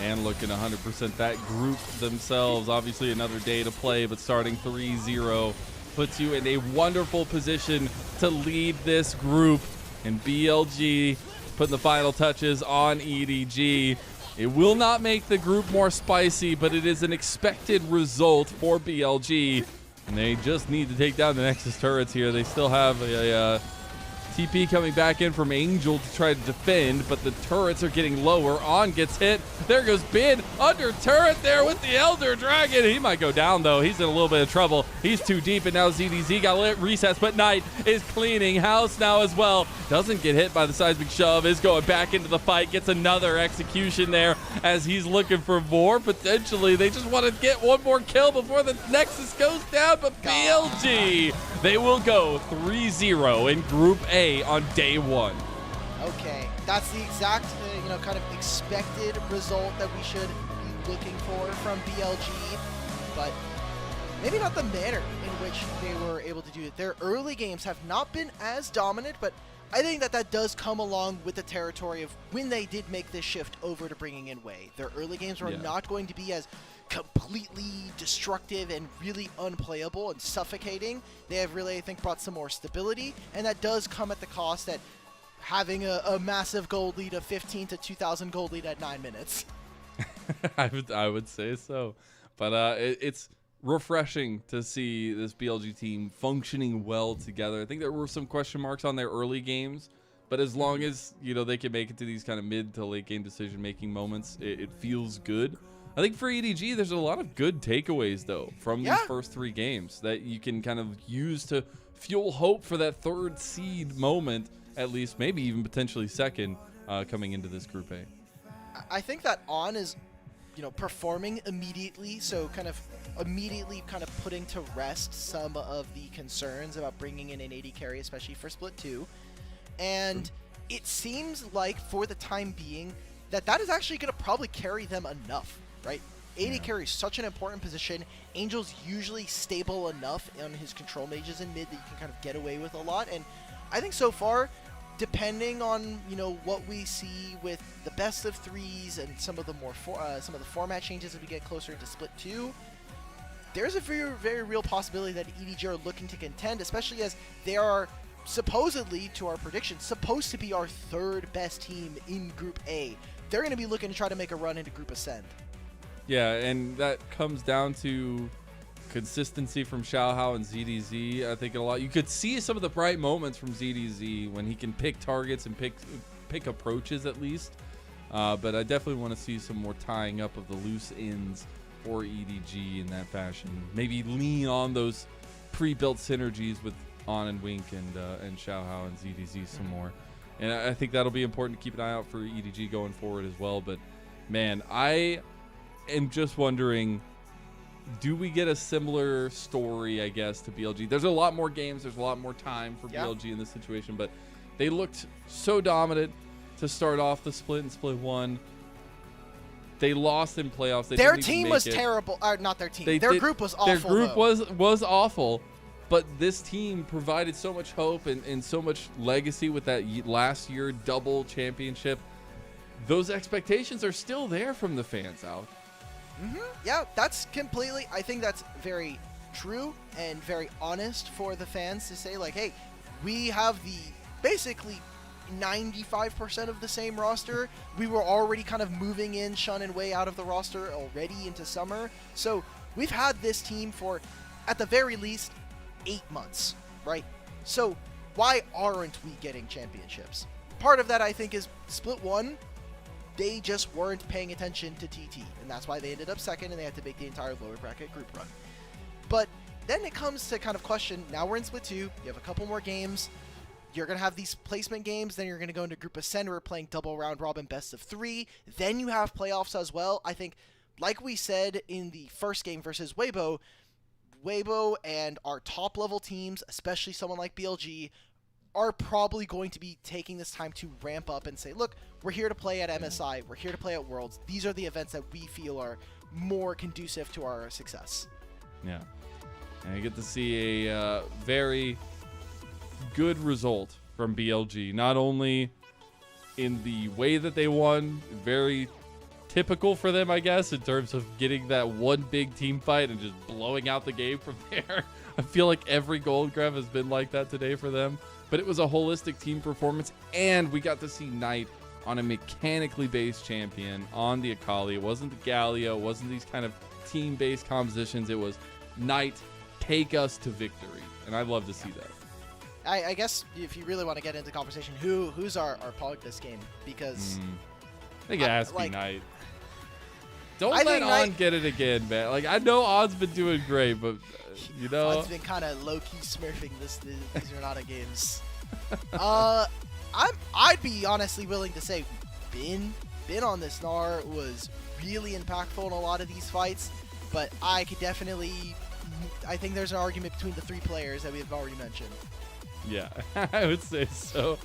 Speaker 1: And looking 100% that group themselves. Obviously another day to play, but starting 3-0 puts you in a wonderful position to lead this group. And BLG putting the final touches on EDG. It will not make the group more spicy, but it is an expected result for BLG. And they just need to take down the Nexus turrets here. They still have a TP coming back in from Angel to try to defend, but the turrets are getting lower. On gets hit. There goes Bin under turret there with the Elder Dragon. He might go down, though. He's in a little bit of trouble. He's too deep, and now ZDZ got resets, but Knight is cleaning house now as well. Doesn't get hit by the seismic shove, is going back into the fight, gets another execution there as he's looking for more. Potentially, they just want to get one more kill before the Nexus goes down, but BLG They will go 3-0 in Group A on day 1.
Speaker 2: Okay, that's the exact, kind of expected result that we should be looking for from BLG, but maybe not the manner in which they were able to do it. Their early games have not been as dominant, but I think that does come along with the territory of when they did make this shift over to bringing in Wei. Their early games were not going to be as completely destructive and really unplayable and suffocating. They have really, I think, brought some more stability, and that does come at the cost that having a massive gold lead of 15 to 2,000 gold lead at 9 minutes.
Speaker 1: I would say so, but it's refreshing to see this BLG team functioning well together. I think there were some question marks on their early games, but as long as they can make it to these kind of mid to late game decision making moments, it feels good. I think for EDG, there's a lot of good takeaways though from these first 3 games that you can kind of use to fuel hope for that 3rd seed moment, at least, maybe even potentially 2nd, coming into this Group A.
Speaker 2: I think that On is performing immediately, so immediately putting to rest some of the concerns about bringing in an AD carry, especially for Split 2. And it seems like for the time being that is actually going to probably carry them enough, right? AD carry is such an important position. Angel's usually stable enough on his control mages in mid that you can kind of get away with a lot. And I think so far, depending on what we see with the best of 3s and some of the format changes as we get closer into Split 2, there's a very, very real possibility that EDG are looking to contend, especially as they are supposedly, to our predictions, supposed to be our 3rd best team in Group A. They're going to be looking to try to make a run into Group Ascend.
Speaker 1: Yeah, and that comes down to consistency from Xiaohao and ZDZ. I think a lot. You could see some of the bright moments from ZDZ when he can pick targets and pick approaches at least. But I definitely want to see some more tying up of the loose ends for EDG in that fashion. Maybe lean on those pre-built synergies with On and Wink and Xiaohao and ZDZ some more. And I think that'll be important to keep an eye out for EDG going forward as well. But man, I am just wondering, do we get a similar story, I guess, to BLG? There's a lot more games. There's a lot more time for BLG in this situation. But they looked so dominant to start off the split in Split 1. They lost in playoffs.
Speaker 2: Their team was terrible. Not their team. Their group was awful.
Speaker 1: Their group was awful. But this team provided so much hope and so much legacy with that last year double championship. Those expectations are still there from the fans, Alk.
Speaker 2: Yeah, that's completely, I think that's very true and very honest for the fans to say, like, hey, we have the basically 95% of the same roster. We were already kind of moving in Shun and Wei out of the roster already into summer. So we've had this team for, at the very least, 8 months, right? So why aren't we getting championships? Part of that, I think, is Split 1. They just weren't paying attention to TT, and that's why they ended up 2nd, and they had to make the entire lower bracket group run. But then it comes to kind of question, now we're in Split 2, you have a couple more games, you're going to have these placement games, then you're going to go into Group Ascend, we're playing double round robin best of 3, then you have playoffs as well. I think, like we said in the first game versus Weibo and our top level teams, especially someone like BLG, are probably going to be taking this time to ramp up and say, look, we're here to play at MSI, we're here to play at Worlds. These are the events that we feel are more conducive to our success.
Speaker 1: Yeah. And I get to see a very good result from BLG, not only in the way that they won, very typical for them, I guess, in terms of getting that one big team fight and just blowing out the game from there. I feel like every gold grab has been like that today for them. But it was a holistic team performance, and we got to see Knight on a mechanically based champion on the Akali. It wasn't the Galio. It wasn't these kind of team-based compositions. It was Knight, take us to victory. And I'd love to see that.
Speaker 2: I guess if you really want to get into conversation, who's our Pog this game? Because
Speaker 1: I think it has to be Knight. Don't let On get it again, man. Like, I know On's been doing great, but
Speaker 2: On's been kind of low-key smurfing these Renata games. I'd be honestly willing to say Bin on this Gnar was really impactful in a lot of these fights, but I could definitely I think there's an argument between the 3 players that we have already mentioned.
Speaker 1: Yeah, I would say so.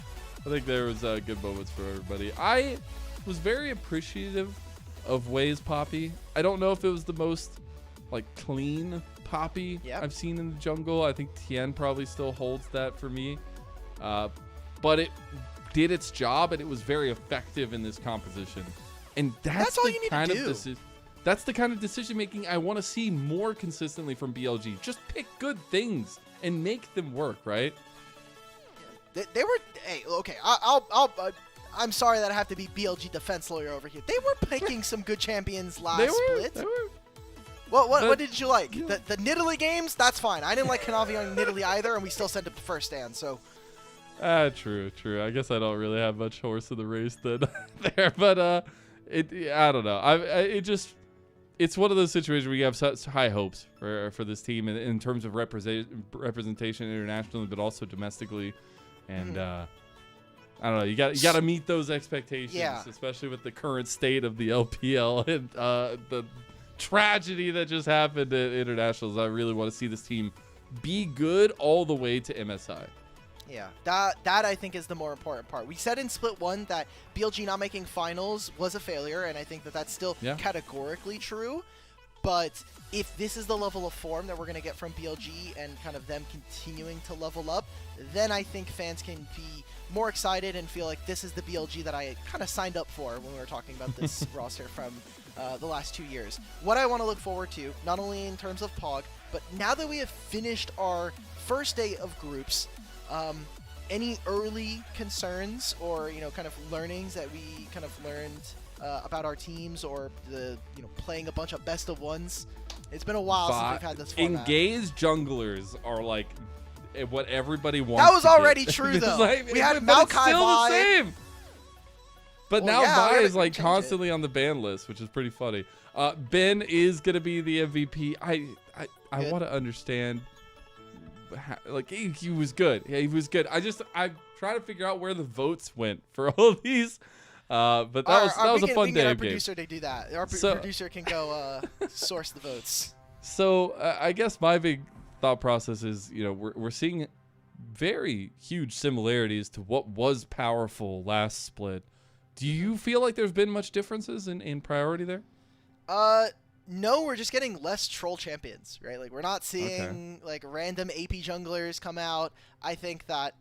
Speaker 1: I think there was good moments for everybody. I was very appreciative of Wei's Poppy. I don't know if it was the most like clean Poppy I've seen in the jungle. I think Tien probably still holds that for me. But it did its job, and it was very effective in this composition. And that's
Speaker 2: all
Speaker 1: the
Speaker 2: you need
Speaker 1: kind
Speaker 2: to
Speaker 1: of
Speaker 2: do.
Speaker 1: that's the kind of decision making I want to see more consistently from BLG. Just pick good things and make them work, right?
Speaker 2: They were. Hey, okay. I'm sorry that I have to be BLG defense lawyer over here. They were picking some good champions last split.
Speaker 1: They were.
Speaker 2: What did you like? The Nidalee games? That's fine. I didn't like Kanavi on Nidalee either, and we still sent it to first stand. So.
Speaker 1: True. I guess I don't really have much horse in the race then there, but I don't know. It's one of those situations where you have such high hopes for this team in terms of representation internationally, but also domestically, and I don't know. You got to meet those expectations, especially with the current state of the LPL and the tragedy that just happened at internationals. I really want to see this team be good all the way to MSI.
Speaker 2: Yeah, that I think is the more important part. We said in Split 1 that BLG not making finals was a failure, and I think that that's still categorically true. But if this is the level of form that we're going to get from BLG and kind of them continuing to level up, then I think fans can be more excited and feel like this is the BLG that I kind of signed up for when we were talking about this roster from the last 2 years. What I want to look forward to, not only in terms of POG, but now that we have finished our first day of groups, any early concerns or kind of learnings that we kind of learned about our teams, or the playing a bunch of best of ones? It's been a while since we've had this format.
Speaker 1: Engaged junglers are like what everybody wants.
Speaker 2: That was already true though. We had Maokai
Speaker 1: still
Speaker 2: Vi.
Speaker 1: the same. But
Speaker 2: Well,
Speaker 1: now
Speaker 2: yeah,
Speaker 1: Vi
Speaker 2: we
Speaker 1: is
Speaker 2: gotta
Speaker 1: like
Speaker 2: change
Speaker 1: constantly on the ban list, which is pretty funny. Ben is gonna be the MVP. I want to understand. Like he was good. Yeah, he was good. I'm trying to figure out where the votes went for all of these. But that was a fun day.
Speaker 2: We can get our
Speaker 1: of games.
Speaker 2: producer to do that. Our producer can go source the votes.
Speaker 1: So I guess my big thought process is, we're seeing very huge similarities to what was powerful last split. Do you feel like there's been much differences in priority there?
Speaker 2: No, we're just getting less troll champions, right? Like, we're not seeing like random AP junglers come out. I think that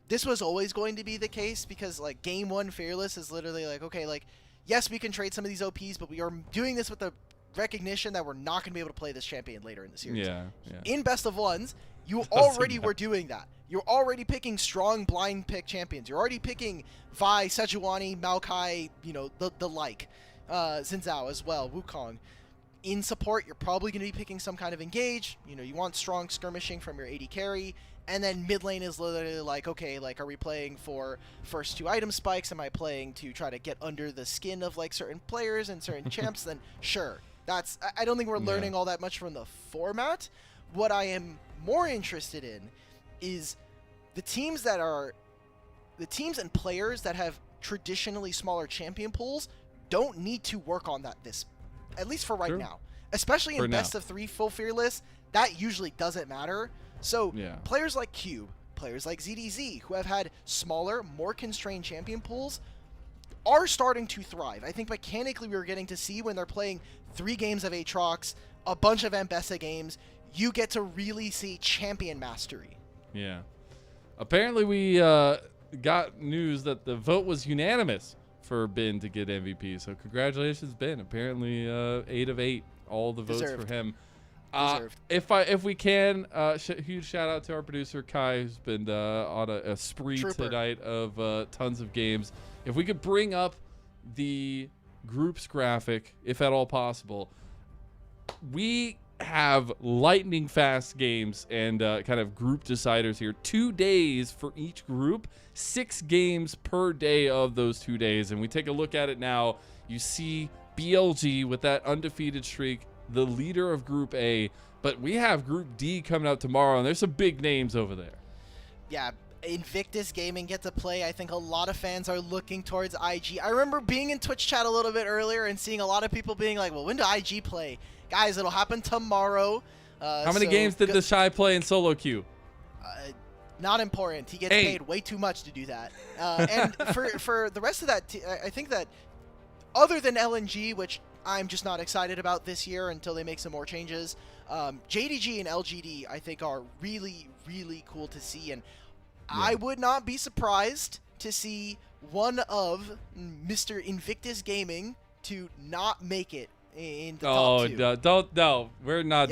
Speaker 2: this was always going to be the case because like Game 1 Fearless is literally like, okay, like, yes, we can trade some of these OPs, but we are doing this with the recognition that we're not going to be able to play this champion later in the series. Yeah. In Best of Ones, you already were doing that. You're already picking strong blind pick champions. You're already picking Vi, Sejuani, Maokai, the like. Xin Zhao as well, Wukong. In support, you're probably going to be picking some kind of engage. You want strong skirmishing from your AD carry. And then mid lane is literally like, okay, like, are we playing for first 2 item spikes? Am I playing to try to get under the skin of like certain players and certain champs? Then sure. I don't think we're learning all that much from the format. What I am more interested in is the teams and players that have traditionally smaller champion pools don't need to work on that at least for right now. Especially in best of 3 full Fearless, that usually doesn't matter. So players like Cube, players like ZDZ, who have had smaller, more constrained champion pools, are starting to thrive. I think mechanically we were getting to see when they're playing 3 games of Aatrox, a bunch of Ambessa games, you get to really see champion mastery. Yeah.
Speaker 1: Apparently we got news that the vote was unanimous for Ben to get MVP. So congratulations, Ben. Apparently 8 of 8, all the votes for him. If we can, huge shout out to our producer Kai, who's been on a spree tonight of tons of games. If we could bring up the groups graphic, if at all possible. We have lightning fast games and kind of group deciders here. 2 days for each group, 6 games per day of those 2 days. And we take a look at it now. You see BLG with that undefeated streak, the leader of Group A. But we have Group D coming out tomorrow, and there's some big names over there.
Speaker 2: Yeah, Invictus Gaming get to play. I think a lot of fans are looking towards IG. I remember being in Twitch chat a little bit earlier and seeing a lot of people being like, well, when do IG play? Guys, it'll happen tomorrow.
Speaker 1: How many games did the Shy play in solo queue?
Speaker 2: Not important. He gets
Speaker 1: 8.
Speaker 2: paid way too much to do that. And for the rest of that, I think that other than LNG, which I'm just not excited about this year until they make some more changes, JDG and LGD I think are really, really cool to see. And I would not be surprised to see one of Mr. Invictus Gaming to not make it in the top 2.
Speaker 1: No, we're not